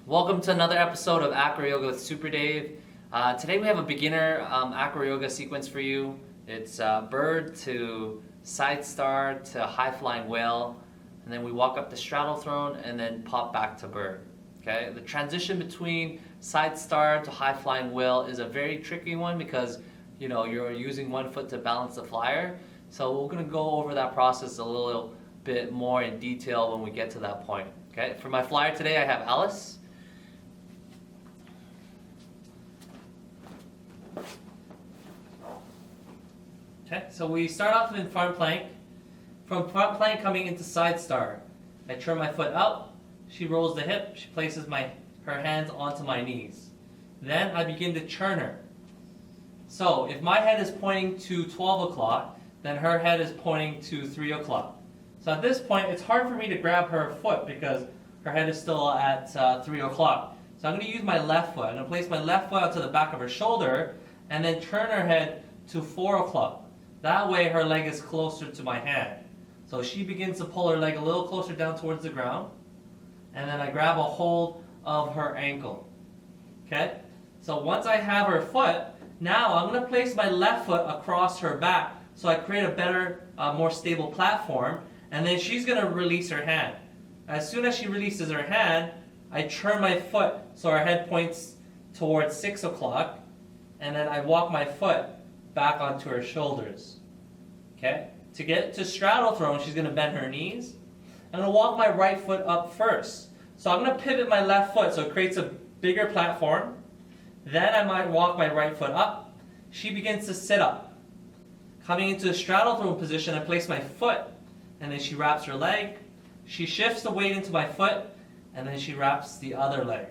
Welcome to another episode of Acro Yoga with Super Dave. Today we have a beginner Acro Yoga sequence for you. It's bird to side star to high flying whale, and then we walk up the straddle throne and then pop back to bird. Okay, the transition between side star to high flying whale is a very tricky one because you're using one foot to balance the flyer. So we're going to go over that process a little bit more in detail when we get to that point. Okay, for my flyer today I have Alice. Okay, so we start off in front plank. From front plank coming into side star, I turn my foot out, she rolls the hip, she places her hands onto my knees. Then I begin to turn her. So if my head is pointing to 12 o'clock, then her head is pointing to 3 o'clock. So at this point, it's hard for me to grab her foot because her head is still at 3 o'clock. So I'm going to use my left foot. I'm going to place my left foot onto the back of her shoulder and then turn her head to 4 o'clock. That way her leg is closer to my hand. So she begins to pull her leg a little closer down towards the ground. And then I grab a hold of her ankle. Okay? So once I have her foot, now I'm going to place my left foot across her back so I create a better, more stable platform. And then she's going to release her hand. As soon as she releases her hand, I turn my foot so her head points towards 6 o'clock. And then I walk my foot back onto her shoulders. Okay? To get to straddle throne, she's going to bend her knees. I'm going to walk my right foot up first. So I'm going to pivot my left foot so it creates a bigger platform. Then I might walk my right foot up. She begins to sit up. Coming into a straddle throne position, I place my foot, and then she wraps her leg. She shifts the weight into my foot, and then she wraps the other leg.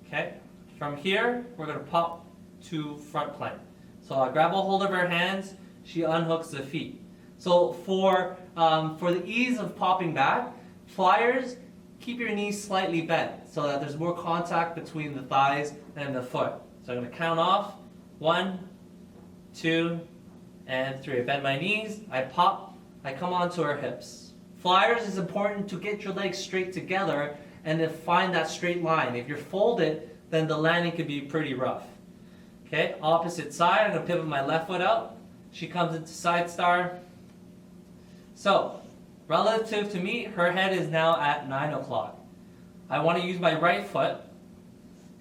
Okay? From here, we're going to pop to front plank. So I grab a hold of her hands, she unhooks the feet. So for the ease of popping back, flyers, keep your knees slightly bent so that there's more contact between the thighs and the foot. So I'm going to count off. 1, 2, and 3. I bend my knees, I pop, I come onto her hips. Flyers is important to get your legs straight together and then find that straight line. If you're folded, then the landing could be pretty rough. Okay, opposite side, I'm going to pivot my left foot out. She comes into side star. So, relative to me, her head is now at 9 o'clock. I want to use my right foot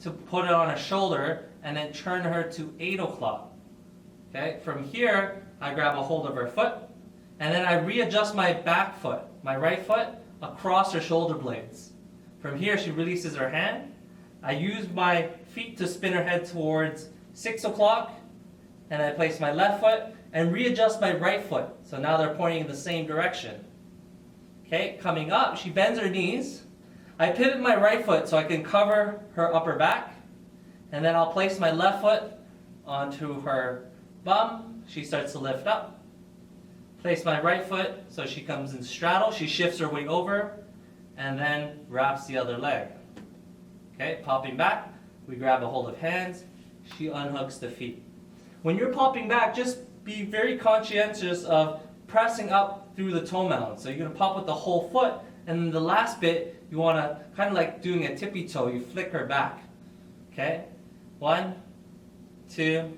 to put it on her shoulder and then turn her to 8 o'clock. Okay, from here, I grab a hold of her foot and then I readjust my back foot, my right foot, across her shoulder blades. From here, she releases her hand. I use my feet to spin her head towards 6 o'clock, and I place my left foot and readjust my right foot. So now they're pointing in the same direction. Okay, coming up, she bends her knees. I pivot my right foot so I can cover her upper back, and then I'll place my left foot onto her bum. She starts to lift up. Place my right foot so she comes in straddle. She shifts her weight over, and then wraps the other leg. Okay, popping back, we grab a hold of hands. She unhooks the feet. When you're popping back, just be very conscientious of pressing up through the toe mound. So you're going to pop with the whole foot, and then the last bit, you want to, kind of like doing a tippy toe, you flick her back. Okay? 1, 2,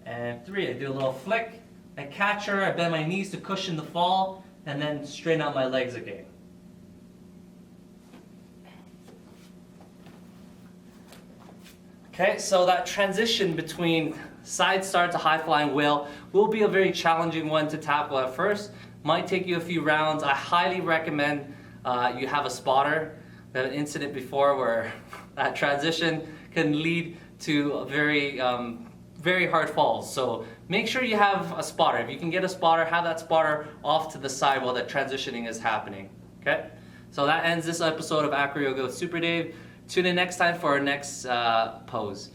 and 3. I do a little flick. I catch her, I bend my knees to cushion the fall, and then straighten out my legs again. Okay, so that transition between side star to high flying whale will be a very challenging one to tackle at first. Might take you a few rounds. I highly recommend you have a spotter. We had an incident before where that transition can lead to very hard falls. So make sure you have a spotter. If you can get a spotter, have that spotter off to the side while the transitioning is happening. Okay, so that ends this episode of Acro Yoga with Super Dave. Tune in next time for our next pose.